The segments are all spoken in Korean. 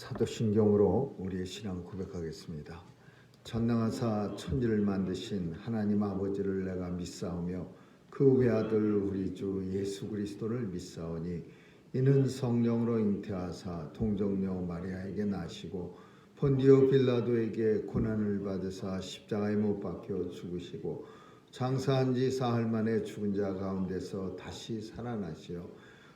사도신경으로 우리의 신앙 고백하겠습니다. 전능하사 천지를 만드신 하나님 아버지를 내가 믿사오며 그 외아들 우리 주 예수 그리스도를 믿사오니 이는 성령으로 잉태하사 동정녀 마리아에게 나시고 본디오 빌라도에게 고난을 받으사 십자가에 못 박혀 죽으시고 장사한 지 사흘 만에 죽은 자 가운데서 다시 살아나시어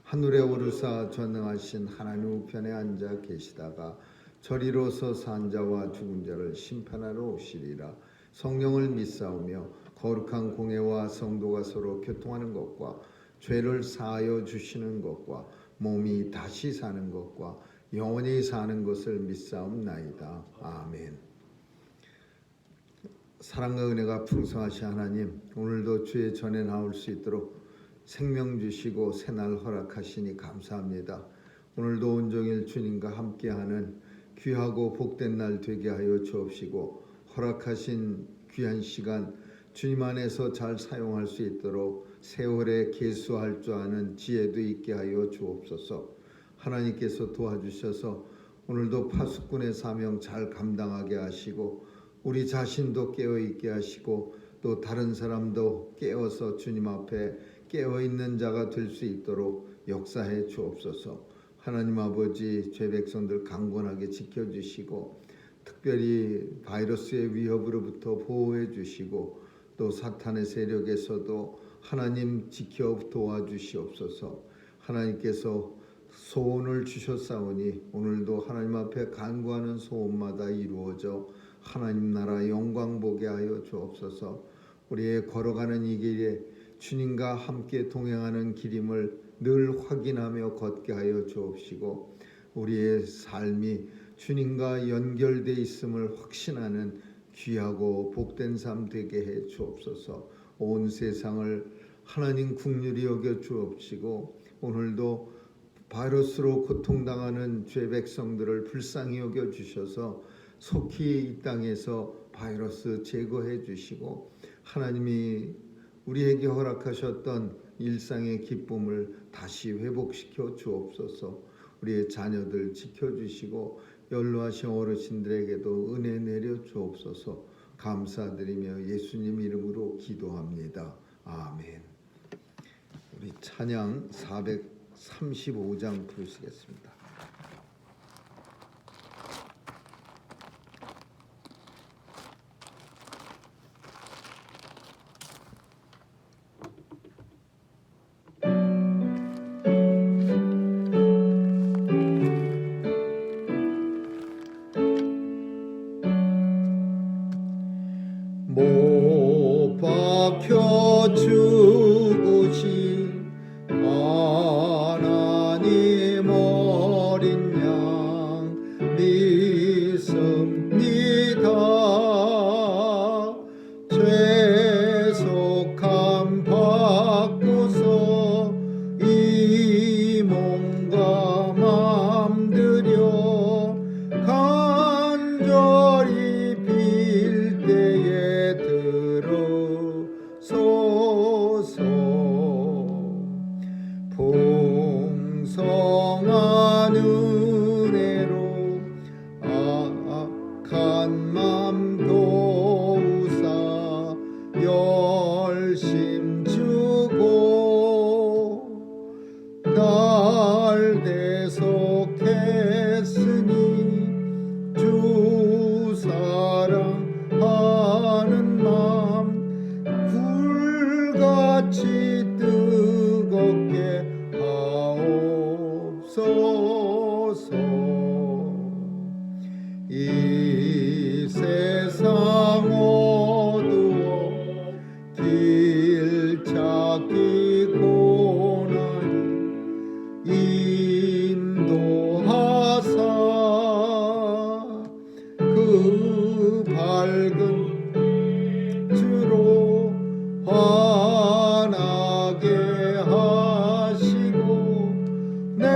하늘에 오르사 전능하신 하나님 우편에 앉아 계시다가 저리로서 산 자와 죽은 자를 심판하러 오시리라. 성령을 믿사오며 거룩한 공회와 성도가 서로 교통하는 것과 죄를 사하여 주시는 것과 몸이 다시 사는 것과 영원히 사는 것을 믿사옵나이다. 아멘. 사랑과 은혜가 풍성하신 하나님, 오늘도 주의 전에 나올 수 있도록 생명 주시고 새날 허락하시니 감사합니다. 오늘도 온종일 주님과 함께하는 귀하고 복된 날 되게 하여 주옵시고 허락하신 귀한 시간 주님 안에서 잘 사용할 수 있도록 세월에 계수할 줄 아는 지혜도 있게 하여 주옵소서. 하나님께서 도와주셔서 오늘도 파수꾼의 사명 잘 감당하게 하시고 우리 자신도 깨어있게 하시고 또 다른 사람도 깨어서 주님 앞에 깨어있는 자가 될 수 있도록 역사해 주옵소서. 하나님 아버지, 죄 백성들 강건하게 지켜주시고 특별히 바이러스의 위협으로부터 보호해 주시고 또 사탄의 세력에서도 하나님 지켜 도와주시옵소서. 하나님께서 소원을 주셨사오니 오늘도 하나님 앞에 간구하는 소원마다 이루어져 하나님 나라 영광 보게 하여 주옵소서. 우리의 걸어가는 이 길에 주님과 함께 동행하는 길임을 늘 확인하며 걷게 하여 주옵시고 우리의 삶이 주님과 연결되어 있음을 확신하는 귀하고 복된 삶 되게 해 주옵소서. 온 세상을 하나님 긍휼히 여겨 주옵시고 오늘도 바이러스로 고통당하는 죄 백성들을 불쌍히 여겨 주셔서 속히 이 땅에서 바이러스 제거해 주시고 하나님이 우리에게 허락하셨던 일상의 기쁨을 다시 회복시켜 주옵소서. 우리의 자녀들 지켜주시고 연로하신 어르신들에게도 은혜 내려 주옵소서. 감사드리며 예수님 이름으로 기도합니다. 아멘. 우리 찬양 435장 부르시겠습니다. 못 박혀 죽으신 하나님 어린 양 믿습니다. 죄속함 받고서 이 몸과 맘 들여 간절히 빌 때에 들어서서 풍성한 은혜로 악한 맘 도우사 열심 주고 날 대속했으니 주 사랑하는 맘 불같이 뜨겁게 하옵소서. 이 세상 어두워 길 찾기 고난이 인도하사 그 밝은 주로 환하게 하시고 내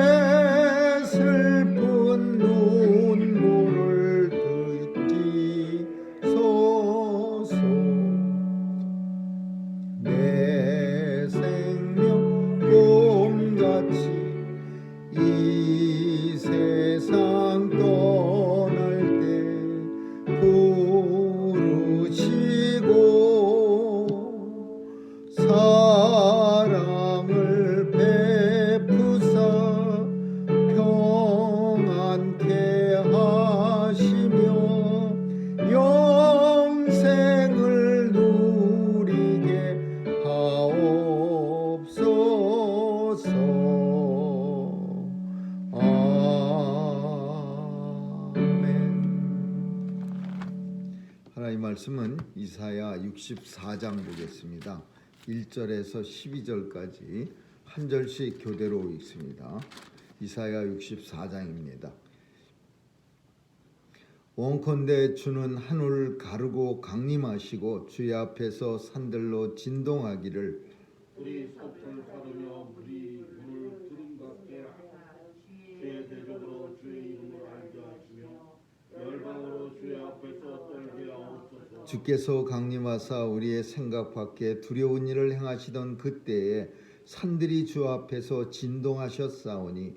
슬픈 눈물을 듣지 말씀은 이사야 64장 보겠습니다. 1절에서 12절까지 한 절씩 교대로 읽습니다. 이사야 64장입니다. 원컨대 주는 하늘 가르고 강림하시고 주의 앞에서 산들로 진동하기를 우리 섭을 가르며 물이 문을 들음받게 주의 대적으로 주의 이름을 알게 하시며 열방으로 주의 앞에서 떨게 하옵소서. 주께서 강림하사 우리의 생각 밖에 두려운 일을 행하시던 그때에 산들이 주 앞에서 진동하셨사오니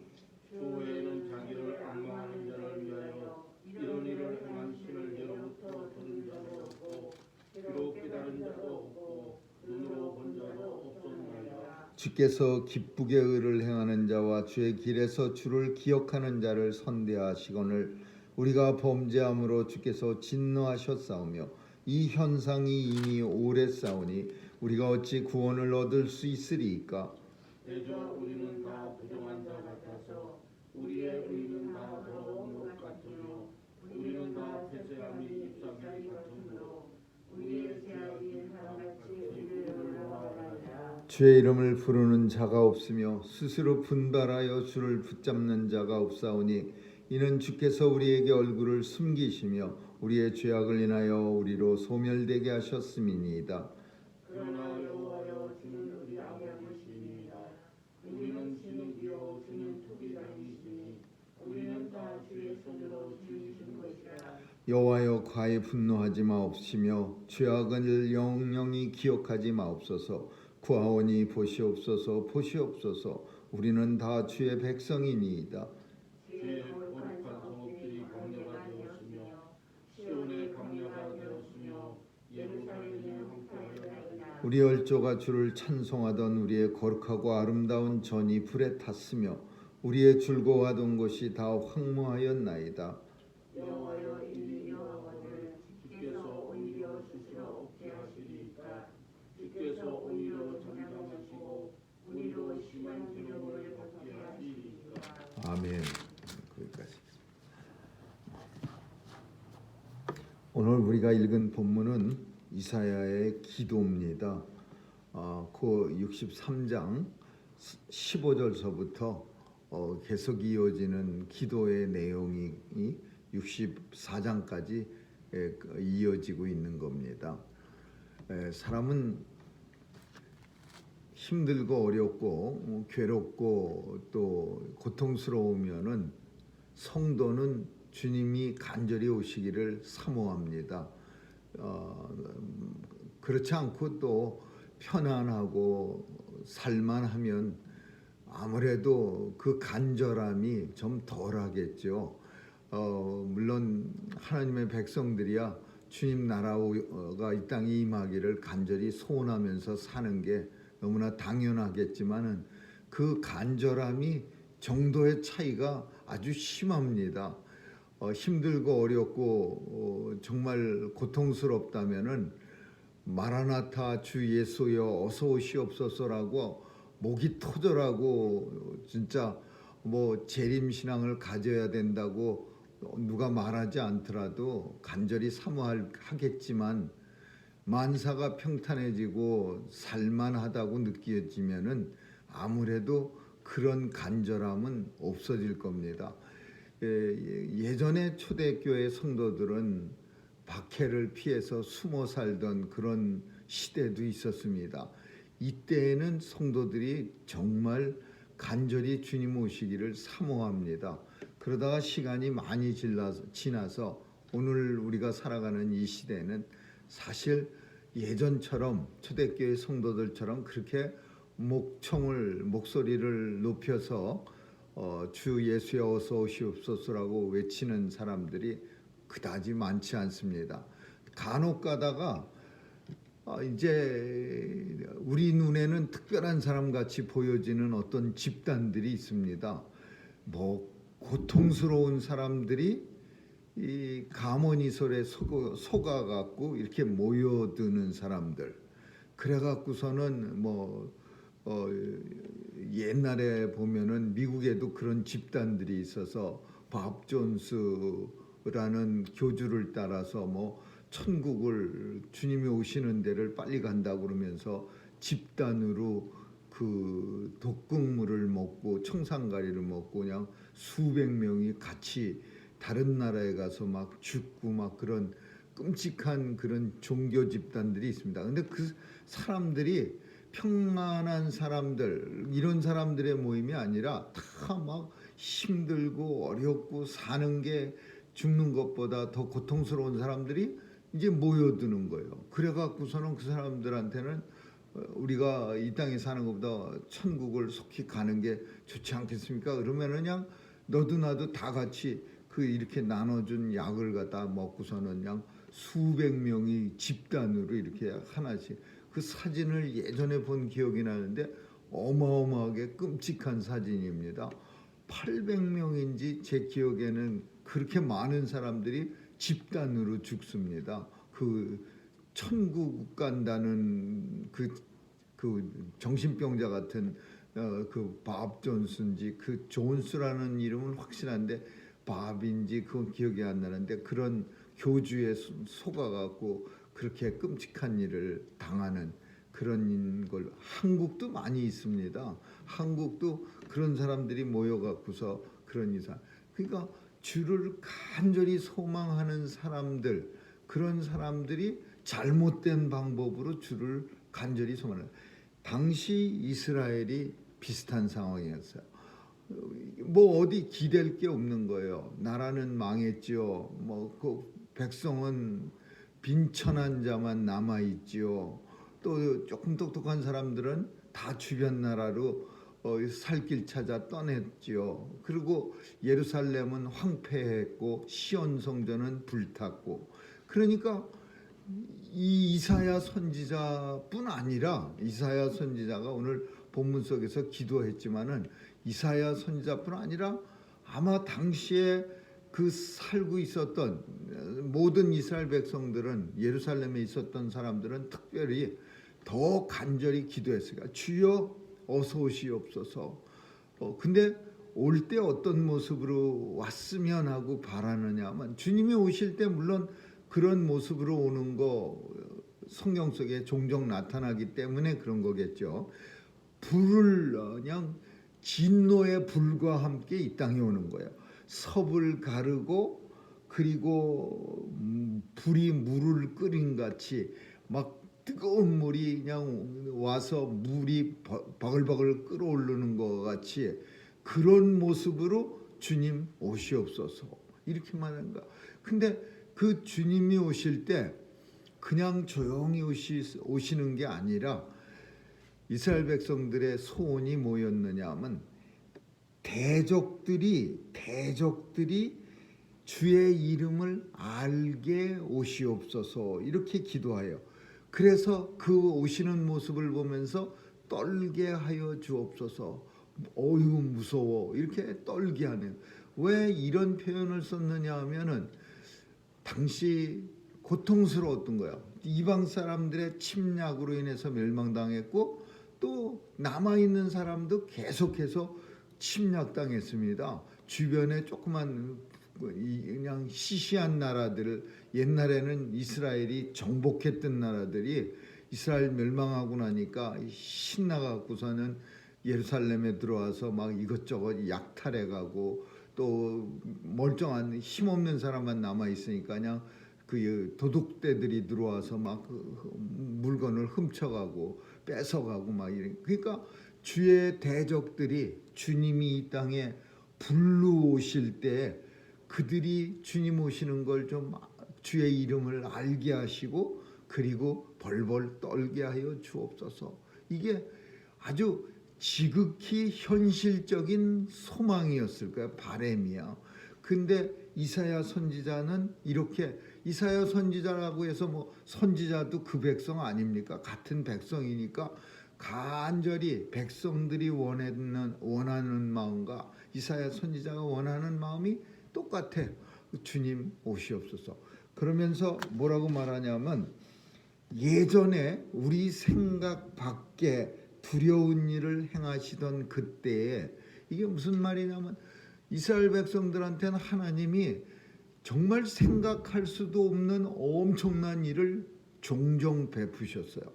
주 외에는 자기를 악망하는 자를 위하여 이런 일을 행한 신을 예로부터 들은 자도 없고 귀로 깨달은 자도 없고 눈으로 본 자도 없었나이다. 주께서 기쁘게 의를 행하는 자와 주의 길에서 주를 기억하는 자를 선대하시거늘 우리가 범죄함으로 주께서 진노하셨사오며 이 현상이 이미 오래 싸우니 우리가 어찌 구원을 얻을 수 있으리이까. 대저 우리는 다 부정한 자 같아서 우리의 의는 다 더러운 것 같으며 우리는 다 폐쇄함이 잎사귀 같으므로 우리의 죄악이 한같이 우리를 모하나이다. 주의 이름을 부르는 자가 없으며 스스로 분발하여 주를 붙잡는 자가 없사오니 이는 주께서 우리에게 얼굴을 숨기시며 우리의 죄악을 인하여 우리로 소멸되게 하셨음이니이다. 그러나 여호와여 주는 우리 아버지시니이다. 우리는 진흙이요 주는 토기장이시니 우리는 다 주의 손으로 지으신 것이라. 여호와여 과히 분노하지 마옵시며 죄악을 영영히 기억하지 마옵소서. 구하오니 보시옵소서 보시옵소서. 우리는 다 주의 백성이니이다. 주의 거룩한 성읍들이 광야가 되었으며 시온의 광야가 되었으며 예루살렘이 황폐하였나이다. 우리 열조가 주를 찬송하던 우리의 거룩하고 아름다운 전이 불에 탔으며 우리의 즐거워하던 곳이 다 황무하였나이다. 여호와여 이리 여호와를 주께서 오히려 스스로 없게 하시리이까. 주께서 오히려 잠잠하시고 우리로 심한 기름을 받게 하시리이까. 아멘. 거기까지. 오늘 우리가 읽은 본문은 이사야의 기도입니다. 그 63장 15절서부터 계속 이어지는 기도의 내용이 64장까지 이어지고 있는 겁니다. 사람은 힘들고 어렵고 괴롭고 또 고통스러우면은 성도는 주님이 간절히 오시기를 사모합니다. 그렇지 않고 또 편안하고 살만하면 아무래도 그 간절함이 좀 덜하겠죠. 물론 하나님의 백성들이야 주님 나라가 이 땅에 임하기를 간절히 소원하면서 사는 게 너무나 당연하겠지만은 그 간절함이 정도의 차이가 아주 심합니다. 힘들고 어렵고 정말 고통스럽다면은 마라나타 주 예수여 어서 오시옵소서라고 목이 터져라고 진짜 뭐 재림 신앙을 가져야 된다고 누가 말하지 않더라도 간절히 사모하겠지만 만사가 평탄해지고 살만하다고 느껴지면은 아무래도 그런 간절함은 없어질 겁니다. 예전에 초대교회 성도들은 박해를 피해서 숨어 살던 그런 시대도 있었습니다. 이때에는 성도들이 정말 간절히 주님 오시기를 사모합니다. 그러다가 시간이 많이 지나서 오늘 우리가 살아가는 이 시대는 사실 예전처럼 초대교회 성도들처럼 그렇게 목소리를 높여서 주 예수여 어서 오시옵소서라고 외치는 사람들이 그다지 많지 않습니다. 간혹 가다가 이제 우리 눈에는 특별한 사람 같이 보여지는 어떤 집단들이 있습니다. 뭐 고통스러운 사람들이 이 가모니설에 속아갖고 이렇게 모여드는 사람들. 그래갖고서는 옛날에 보면은 미국에도 그런 집단들이 있어서 밥 존스라는 교주를 따라서 천국을 주님이 오시는 데를 빨리 간다 그러면서 집단으로 그 독극물을 먹고 청산가리를 먹고 그냥 수백 명이 같이 다른 나라에 가서 막 죽고 막 그런 끔찍한 그런 종교 집단들이 있습니다. 근데 그 사람들이 평안한 사람들, 이런 사람들의 모임이 아니라 다 막 힘들고 어렵고 사는 게 죽는 것보다 더 고통스러운 사람들이 이제 모여드는 거예요. 그래갖고서는 그 사람들한테는 우리가 이 땅에 사는 것보다 천국을 속히 가는 게 좋지 않겠습니까? 그러면 그냥 너도 나도 다 같이 그 이렇게 나눠준 약을 갖다 먹고서는 그냥 수백 명이 집단으로 이렇게 하나씩, 그 사진을 예전에 본 기억이 나는데 어마어마하게 끔찍한 사진입니다. 800명인지 제 기억에는 그렇게 많은 사람들이 집단으로 죽습니다. 그 천국 간다는 그 정신병자 같은 그 밥 존스인지, 그 존스라는 이름은 확실한데 밥인지 그건 기억이 안 나는데, 그런 교주에 속아갖고 그렇게 끔찍한 일을 당하는 그런 걸 한국도 많이 있습니다. 한국도 그런 사람들이 모여갖고서 그런 이상, 그러니까 주를 간절히 소망하는 사람들, 그런 사람들이 잘못된 방법으로 주를 간절히 소망해요. 당시 이스라엘이 비슷한 상황이었어요. 뭐 어디 기댈 게 없는 거예요. 나라는 망했죠. 뭐 그 백성은 빈천한 자만 남아 있지요. 또 조금 똑똑한 사람들은 다 주변 나라로 살 길 찾아 떠냈지요. 그리고 예루살렘은 황폐했고 시온 성전은 불탔고, 그러니까 이 이사야 선지자뿐 아니라, 이사야 선지자가 오늘 본문 속에서 기도했지만은 이사야 선지자뿐 아니라 아마 당시에 그 살고 있었던 모든 이스라엘 백성들은, 예루살렘에 있었던 사람들은 특별히 더 간절히 기도했으니까 주여 어서 오시옵소서. 근데 올 때 어떤 모습으로 왔으면 하고 바라느냐 하면, 주님이 오실 때 물론 그런 모습으로 오는 거 성경 속에 종종 나타나기 때문에 그런 거겠죠. 불을 그냥 진노의 불과 함께 이 땅에 오는 거예요. 섭을 가르고, 그리고 불이 물을 끓인 같이 막 뜨거운 물이 그냥 와서 물이 버글버글 끓어오르는 것 같이 그런 모습으로 주님 오시옵소서 이렇게 말하는 거야. 근데 그 주님이 오실 때 그냥 조용히 오시는 게 아니라 이스라엘 백성들의 소원이 뭐였느냐 하면, 대적들이 주의 이름을 알게 오시옵소서 이렇게 기도해요. 그래서 그 오시는 모습을 보면서 떨게 하여 주옵소서. 어이구 무서워 이렇게 떨게 하네요. 왜 이런 표현을 썼느냐 하면은 당시 고통스러웠던 거야. 이방 사람들의 침략으로 인해서 멸망당했고, 또 남아있는 사람도 계속해서 침략당했습니다. 주변에 조그만 그냥 시시한 나라들을, 옛날에는 이스라엘이 정복했던 나라들이 이스라엘 멸망하고 나니까 신나갖고서는 예루살렘에 들어와서 막 이것저것 약탈해가고, 또 멀쩡한 힘없는 사람만 남아 있으니까 그냥 그 도둑대들이 들어와서 막 물건을 훔쳐가고 뺏어가고 막 이래. 그러니까 주의 대적들이 주님이 이 땅에 불로 오실 때 그들이 주님 오시는 걸 좀 주의 이름을 알게 하시고, 그리고 벌벌 떨게 하여 주옵소서. 이게 아주 지극히 현실적인 소망이었을 거야. 바람이야. 근데 이사야 선지자는 이렇게, 이사야 선지자라고 해서 뭐 선지자도 그 백성 아닙니까? 같은 백성이니까 간절히 백성들이 원하는 마음과 이사야 선지자가 원하는 마음이 똑같아. 주님 오시옵소서. 그러면서 뭐라고 말하냐면, 예전에 우리 생각 밖에 두려운 일을 행하시던 그때에, 이게 무슨 말이냐면 이스라엘 백성들한테는 하나님이 정말 생각할 수도 없는 엄청난 일을 종종 베푸셨어요.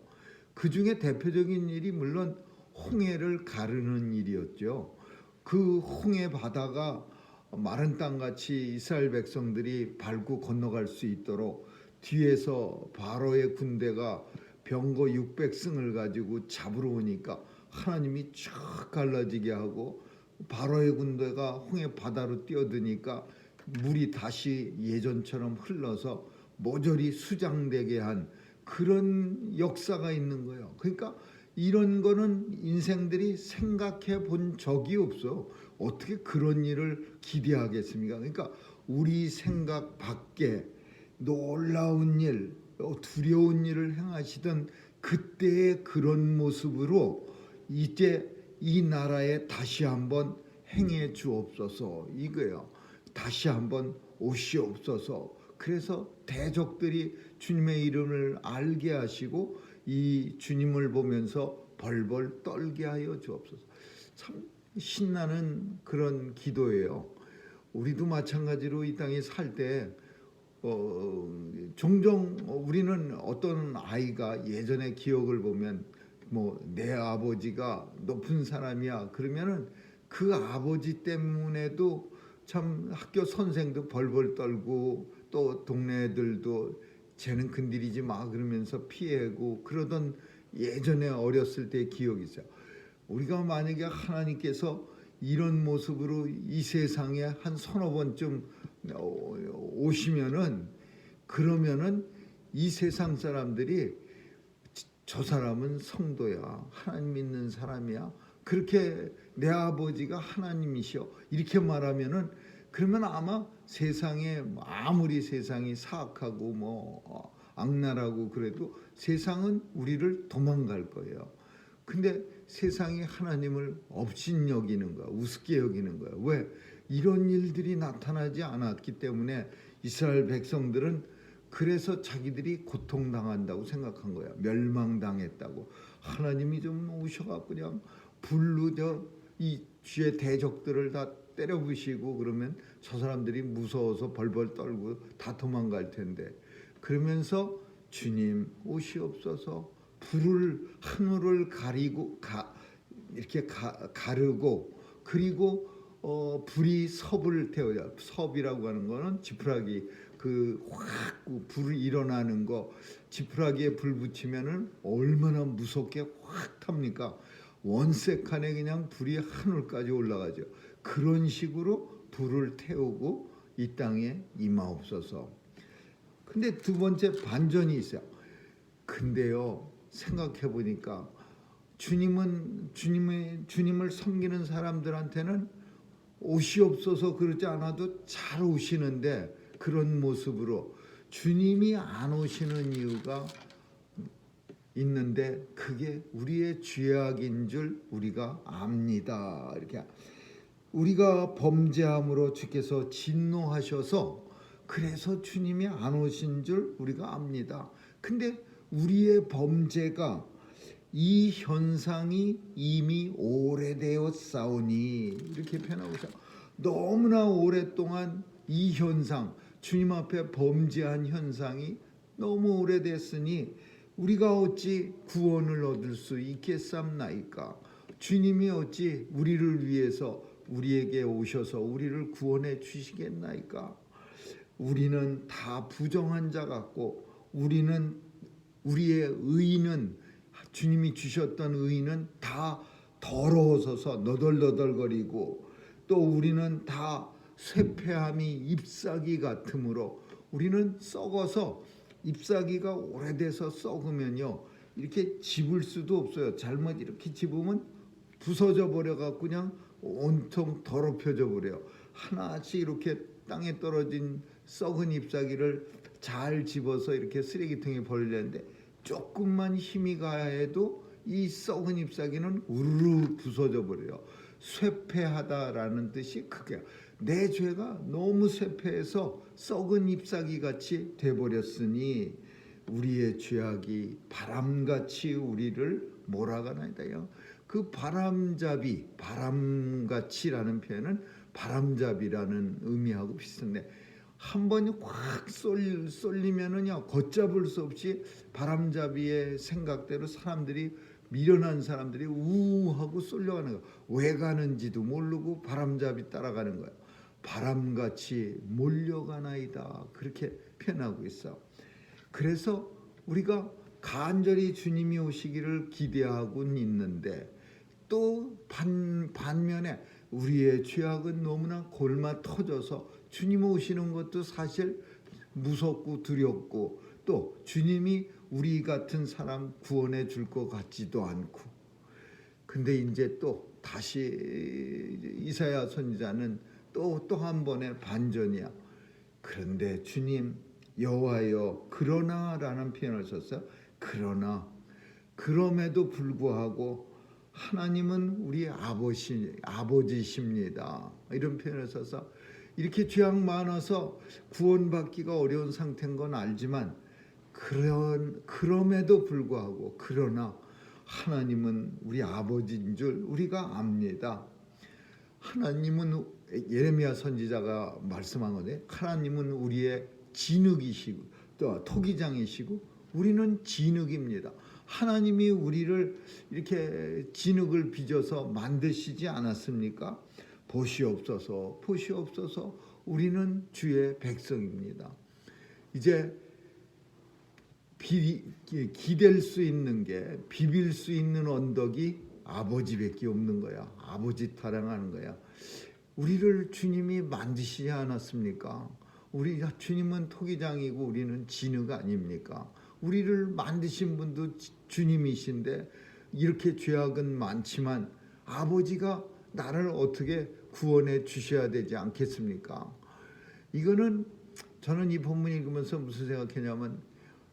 그 중에 대표적인 일이 물론 홍해를 가르는 일이었죠. 그 홍해 바다가 마른 땅같이 이스라엘 백성들이 밟고 건너갈 수 있도록 뒤에서 바로의 군대가 병거 600승을 가지고 잡으러 오니까 하나님이 쫙 갈라지게 하고 바로의 군대가 홍해 바다로 뛰어드니까 물이 다시 예전처럼 흘러서 모조리 수장되게 한 그런 역사가 있는 거예요. 그러니까 이런 거는 인생들이 생각해 본 적이 없어. 어떻게 그런 일을 기대하겠습니까? 그러니까 우리 생각 밖에 놀라운 일, 두려운 일을 행하시던 그때의 그런 모습으로 이제 이 나라에 다시 한번 행해 주옵소서 이거예요. 다시 한번 오시옵소서. 그래서 대적들이 주님의 이름을 알게 하시고 이 주님을 보면서 벌벌 떨게 하여 주옵소서. 참 신나는 그런 기도예요. 우리도 마찬가지로 이 땅에 살 때 종종 우리는 어떤 아이가 예전의 기억을 보면 뭐 내 아버지가 높은 사람이야 그러면은 그 아버지 때문에도 참 학교 선생도 벌벌 떨고 또 동네 애들도 쟤는 건드리지 마 그러면서 피하고 그러던 예전에 어렸을 때의 기억이 있어요. 우리가 만약에 하나님께서 이런 모습으로 이 세상에 한 서너 번쯤 오시면은 그러면은 이 세상 사람들이 저 사람은 성도야, 하나님 믿는 사람이야, 그렇게 내 아버지가 하나님이시여 이렇게 말하면은 그러면 아마 세상에 아무리 세상이 사악하고 뭐 악랄하고 그래도 세상은 우리를 도망갈 거예요. 근데 세상이 하나님을 업신여기는 거야, 우습게 여기는 거야. 왜? 이런 일들이 나타나지 않았기 때문에 이스라엘 백성들은 그래서 자기들이 고통당한다고 생각한 거야. 멸망당했다고. 하나님이 좀 오셔갖고 그냥 불로 이 주의 대적들을 다 때려 부시고 그러면 저 사람들이 무서워서 벌벌 떨고 다 도망갈 텐데 그러면서 주님 오시옵소서. 불을 하늘을 가리고 이렇게 가르고 그리고 불이 섭을 태워요. 섭이라고 하는 거는 지푸라기 그 확 불이 일어나는 거 지푸라기에 불 붙이면은 얼마나 무섭게 확 탑니까? 원색하네 그냥 불이 하늘까지 올라가죠. 그런 식으로 불을 태우고 이 땅에 임하옵소서. 근데 두 번째 반전이 있어요. 근데요 생각해 보니까 주님을 섬기는 사람들한테는 오시옵소서 그러지 않아도 잘 오시는데 그런 모습으로 주님이 안 오시는 이유가 있는데 그게 우리의 죄악인 줄 우리가 압니다. 이렇게 우리가 범죄함으로 주께서 진노하셔서 그래서 주님이 안 오신 줄 우리가 압니다. 근데 우리의 범죄가 이 현상이 이미 오래되었사오니 이렇게 표현하고 있어요. 너무나 오랫동안 이 현상 주님 앞에 범죄한 현상이 너무 오래됐으니 우리가 어찌 구원을 얻을 수 있겠삼나이까. 주님이 어찌 우리를 위해서 우리에게 오셔서 우리를 구원해 주시겠나이까. 우리는 다 부정한 자 같고 우리의 의는 주님이 주셨던 의는 다 더러워서서 너덜너덜거리고 또 우리는 다 쇠폐함이 잎사귀 같으므로 우리는 썩어서 잎사귀가 오래돼서 썩으면요 이렇게 집을 수도 없어요. 잘못 이렇게 집으면 부서져 버려 갖고 그냥 온통 더럽혀져 버려요. 하나씩 이렇게 땅에 떨어진 썩은 잎사귀를 잘 집어서 이렇게 쓰레기통에 버리려는데 조금만 힘이 가해도 이 썩은 잎사귀는 우르르 부서져 버려요. 쇠폐하다라는 뜻이 그게 내 죄가 너무 쇠폐해서 썩은 잎사귀 같이 돼버렸으니 우리의 죄악이 바람같이 우리를 몰아가나이다요. 그 바람같이라는 표현은 바람잡이라는 의미하고 비슷한데 한 번이 확 쏠리면은요 걷잡을 수 없이 바람잡이의 생각대로 사람들이 미련한 사람들이 우하고 쏠려가는 거예요. 왜 가는지도 모르고 바람잡이 따라가는 거예요. 바람같이 몰려가나이다 그렇게 표현하고 있어. 그래서 우리가 간절히 주님이 오시기를 기대하고 있는데 또 반면에 우리의 죄악은 너무나 골마 터져서 주님 오시는 것도 사실 무섭고 두렵고 또 주님이 우리 같은 사람 구원해 줄 것 같지도 않고 근데 이제 또 다시 이사야 선지자는 또 한 번의 반전이야. 그런데 주님 여호와여 그러나라는 표현을 썼어요. 그러나 그럼에도 불구하고 하나님은 우리 아버지십니다. 이런 표현을 써서 이렇게 죄악 많아서 구원받기가 어려운 상태인 건 알지만 그럼에도 불구하고 그러나 하나님은 우리 아버지인 줄 우리가 압니다. 하나님은 예레미야 선지자가 말씀한 건데 하나님은 우리의 진흙이시고 또 토기장이시고 우리는 진흙입니다. 하나님이 우리를 이렇게 진흙을 빚어서 만드시지 않았습니까? 보시옵소서 보시옵소서 우리는 주의 백성입니다. 이제 기댈 수 있는 게 비빌 수 있는 언덕이 아버지밖에 없는 거야. 아버지 타령하는 거야. 우리를 주님이 만드시지 않았습니까? 우리 주님은 토기장이고 우리는 진흙 아닙니까? 우리를 만드신 분도 주님이신데 이렇게 죄악은 많지만 아버지가 나를 어떻게 구원해 주셔야 되지 않겠습니까? 이거는 저는 이 본문 읽으면서 무슨 생각했냐면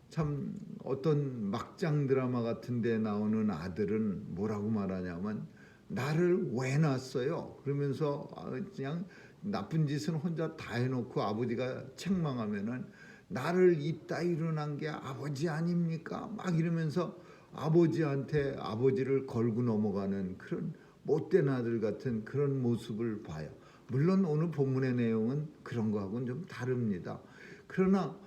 참 어떤 막장 드라마 같은 데 나오는 아들은 뭐라고 말하냐면 나를 왜 낳았어요? 그러면서 그냥 나쁜 짓은 혼자 다 해놓고 아버지가 책망하면은 나를 이따위로 낳은 게 아버지 아닙니까? 막 이러면서 아버지한테 아버지를 걸고 넘어가는 그런 못된 아들 같은 그런 모습을 봐요. 물론 오늘 본문의 내용은 그런 거하고는 좀 다릅니다. 그러나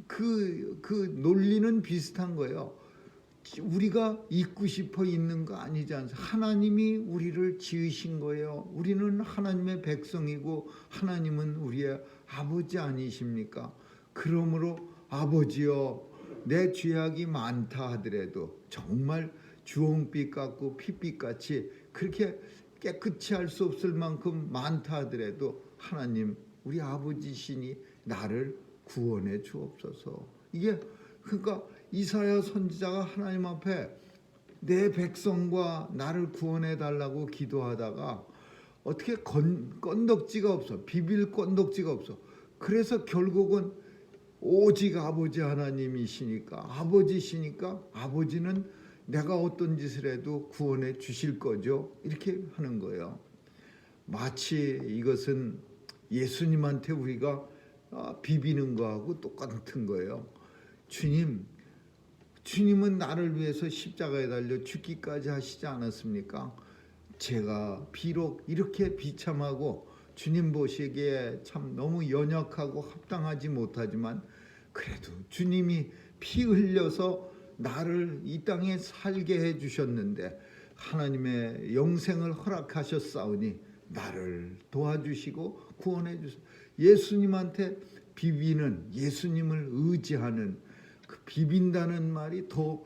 그 논리는 비슷한 거예요. 우리가 있고 싶어 있는 거 아니지 않습니까? 하나님이 우리를 지으신 거예요. 우리는 하나님의 백성이고 하나님은 우리의 아버지 아니십니까? 그러므로 아버지여 내 죄악이 많다 하더라도 정말 주홍빛 같고 핏빛같이 그렇게 깨끗이 할 수 없을 만큼 많다 하더라도 하나님 우리 아버지시니 나를 구원해 주옵소서. 이게 그러니까 이사야 선지자가 하나님 앞에 내 백성과 나를 구원해 달라고 기도하다가 어떻게 건덕지가 없어. 비빌 건덕지가 없어. 그래서 결국은 오직 아버지 하나님이시니까 아버지시니까 아버지는 내가 어떤 짓을 해도 구원해 주실 거죠. 이렇게 하는 거예요. 마치 이것은 예수님한테 우리가 비비는 거하고 똑같은 거예요. 주님은 나를 위해서 십자가에 달려 죽기까지 하시지 않았습니까? 제가 비록 이렇게 비참하고 주님 보시기에 참 너무 연약하고 합당하지 못하지만 그래도 주님이 피 흘려서 나를 이 땅에 살게 해주셨는데 하나님의 영생을 허락하셨사오니 나를 도와주시고 구원해 주시고 예수님한테 비비는 예수님을 의지하는 그 비빈다는 말이 더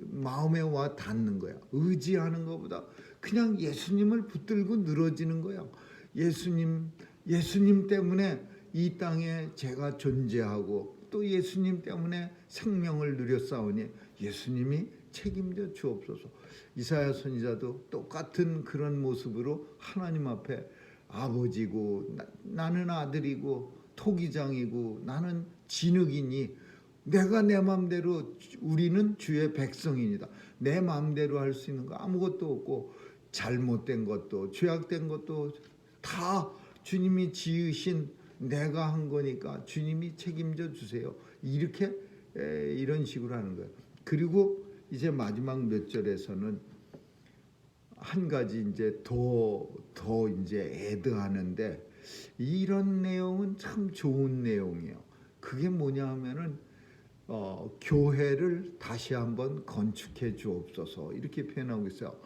마음에 와 닿는 거야. 의지하는 것보다 그냥 예수님을 붙들고 늘어지는 거야. 예수님 때문에 이 땅에 제가 존재하고 또 예수님 때문에 생명을 누렸사오니 예수님이 책임져 주옵소서. 이사야 선지자도 똑같은 그런 모습으로 하나님 앞에 아버지고 나는 아들이고 토기장이고 나는 진흙이니 내가 내 마음대로 우리는 주의 백성입니다. 내 마음대로 할 수 있는 거 아무것도 없고 잘못된 것도 죄악된 것도 다 주님이 지으신 내가 한 거니까 주님이 책임져 주세요. 이렇게 이런 식으로 하는 거예요. 그리고 이제 마지막 몇 절에서는 한 가지 이제 더 이제 애드하는데, 이런 내용은 참 좋은 내용이에요. 그게 뭐냐 하면은 교회를 다시 한번 건축해 주옵소서, 이렇게 표현하고 있어요.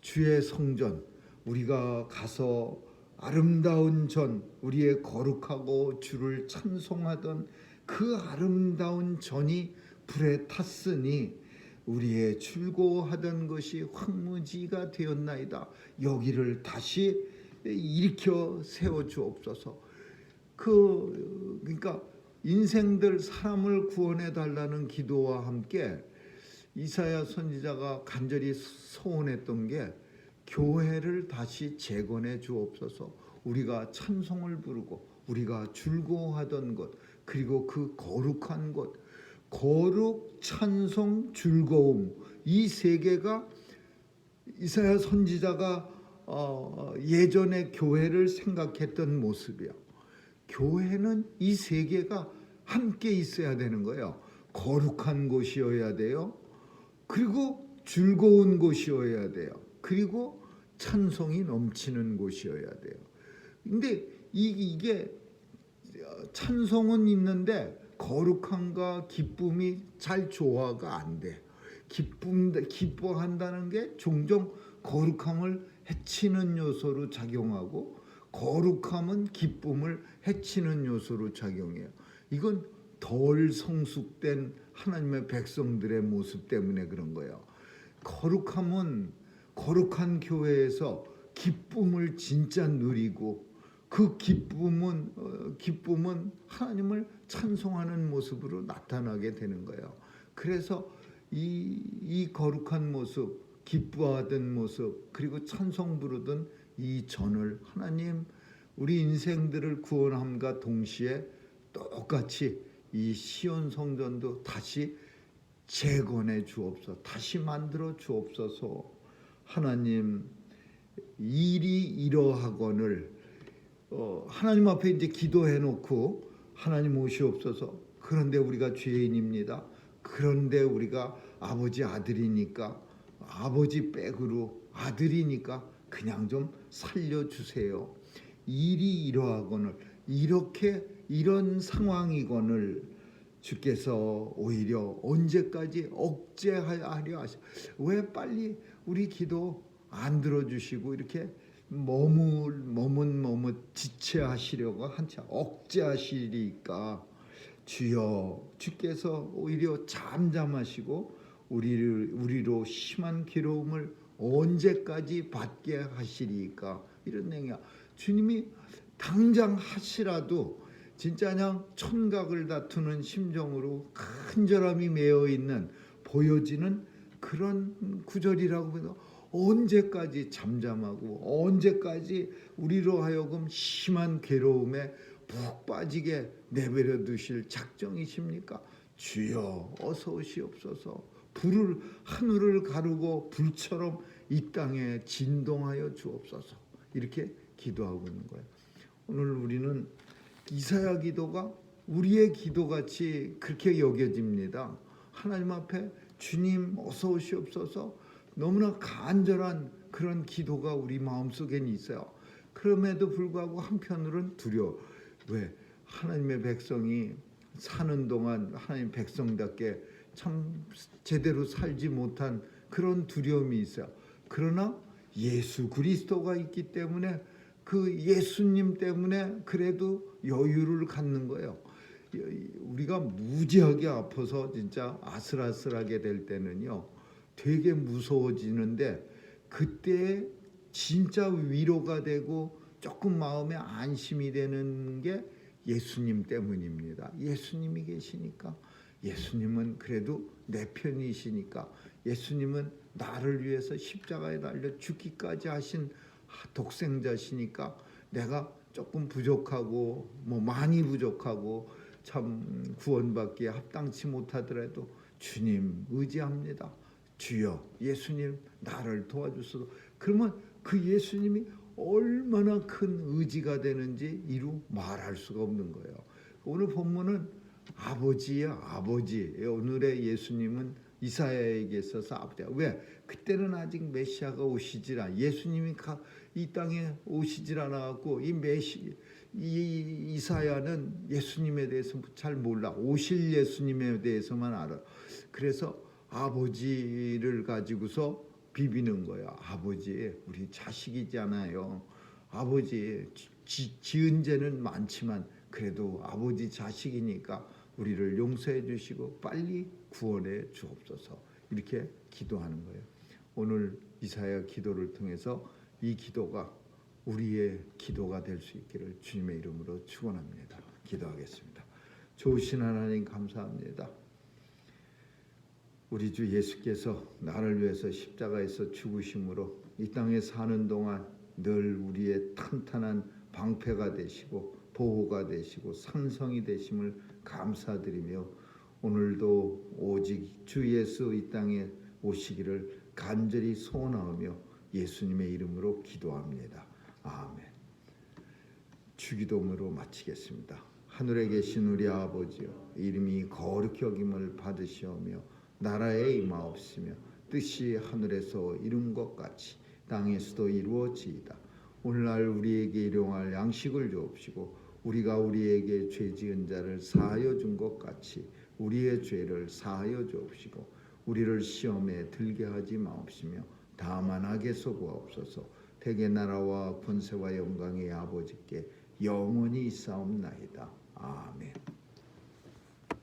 주의 성전, 우리가 가서 아름다운 전, 우리의 거룩하고 주를 찬송하던 그 아름다운 전이 불에 탔으니 우리의 즐거워하던 것이 황무지가 되었나이다. 여기를 다시 일으켜 세워 주옵소서. 그러니까 인생들 사람을 구원해 달라는 기도와 함께 이사야 선지자가 간절히 소원했던 게 교회를 다시 재건해 주옵소서. 우리가 찬송을 부르고 우리가 즐거워하던 것, 그리고 그 거룩한 것, 거룩, 찬송, 즐거움, 이 세 개가 이사야 선지자가 예전에 교회를 생각했던 모습이야. 교회는 이 세 개가 함께 있어야 되는 거예요. 거룩한 곳이어야 돼요. 그리고 즐거운 곳이어야 돼요. 그리고 찬송이 넘치는 곳이어야 돼요. 근데 이게 찬송은 있는데 거룩함과 기쁨이 잘 조화가 안 돼. 기뻐한다는 게 종종 거룩함을 해치는 요소로 작용하고, 거룩함은 기쁨을 해치는 요소로 작용해요. 이건 덜 성숙된 하나님의 백성들의 모습 때문에 그런 거예요. 거룩함은 거룩한 교회에서 기쁨을 진짜 누리고, 그 기쁨은 하나님을 찬송하는 모습으로 나타나게 되는 거예요. 그래서 이 거룩한 모습, 기뻐하던 모습, 그리고 찬송 부르던 이 전을 하나님 우리 인생들을 구원함과 동시에 똑같이 이 시온 성전도 다시 재건해 주옵소서, 다시 만들어 주옵소서. 하나님, 일이 이러하거늘 하나님 앞에 이제 기도해 놓고 하나님 오시옵소서. 그런데 우리가 죄인입니다. 그런데 우리가 아버지 아들이니까, 아버지 백으로 아들이니까 그냥 좀 살려주세요. 일이 이러하거늘, 이런 상황이거늘 주께서 오히려 언제까지 억제하려 하시? 왜 빨리 우리 기도 안 들어주시고 이렇게 머뭇 지체하시려고 한참 억제하시리까? 주여, 주께서 오히려 잠잠하시고 우리로 심한 괴로움을 언제까지 받게 하시리까? 이런 내용이야. 주님이 당장 하시라도 진짜 그냥 천각을 다투는 심정으로 간절함이 매여 있는, 보여지는 그런 구절이라고 해서, 언제까지 잠잠하고 언제까지 우리로 하여금 심한 괴로움에 푹 빠지게 내버려 두실 작정이십니까? 주여, 어서 오시옵소서. 하늘을 가르고 불처럼 이 땅에 진동하여 주옵소서. 이렇게 기도하고 있는 거예요. 오늘 우리는 이사야 기도가 우리의 기도같이 그렇게 여겨집니다. 하나님 앞에 주님 어서 오시옵소서, 너무나 간절한 그런 기도가 우리 마음속에 있어요. 그럼에도 불구하고 한편으로는 두려워. 왜? 하나님의 백성이 사는 동안 하나님 백성답게 참 제대로 살지 못한 그런 두려움이 있어요. 그러나 예수 그리스도가 있기 때문에, 그 예수님 때문에 그래도 여유를 갖는 거예요. 우리가 무지하게 아파서 진짜 아슬아슬하게 될 때는요, 되게 무서워지는데, 그때 진짜 위로가 되고 조금 마음에 안심이 되는 게 예수님 때문입니다. 예수님이 계시니까, 예수님은 그래도 내 편이시니까, 예수님은 나를 위해서 십자가에 달려 죽기까지 하신 독생자시니까, 내가 조금 부족하고 많이 부족하고 참 구원받기에 합당치 못하더라도 주님 의지합니다. 주여, 예수님 나를 도와주소서. 그러면 그 예수님이 얼마나 큰 의지가 되는지 이루 말할 수가 없는 거예요. 오늘 본문은 아버지야, 아버지. 오늘의 예수님은 이사야에게 있어서 아버지가 왜 그때는 아직 메시아가 오시질 않아 예수님이 이 땅에 오시질 않아갖고 이 이사야는 예수님에 대해서 잘 몰라 오실 예수님에 대해서만 알아. 그래서 아버지를 가지고서 비비는 거야. 아버지 우리 자식이잖아요. 아버지 지은 죄는 많지만 그래도 아버지 자식이니까 우리를 용서해 주시고 빨리 구원해 주옵소서 이렇게 기도하는 거예요. 오늘 이사야 기도를 통해서 이 기도가 우리의 기도가 될 수 있기를 주님의 이름으로 축원합니다. 기도하겠습니다. 좋으신 하나님 감사합니다. 우리 주 예수께서 나를 위해서 십자가에서 죽으심으로 이 땅에 사는 동안 늘 우리의 탄탄한 방패가 되시고 보호가 되시고 산성이 되심을 감사드리며 오늘도 오직 주 예수 이 땅에 오시기를 간절히 소원하며 예수님의 이름으로 기도합니다. 아멘. 주기도문으로 마치겠습니다. 하늘에 계신 우리 아버지여 이름이 거룩히 여김을 받으시오며 나라에 임하옵시며 뜻이 하늘에서 이룬 것 같이 땅에서도 이루어지이다. 오늘날 우리에게 일용할 양식을 주옵시고 우리가 우리에게 죄 지은 자를 사하여 준 것 같이 우리의 죄를 사하여 주옵시고 우리를 시험에 들게 하지 마옵시며 다만 악에서 구하옵소서. 대개 나라와 권세와 영광의 아버지께 영원히 있사옵나이다. 아멘.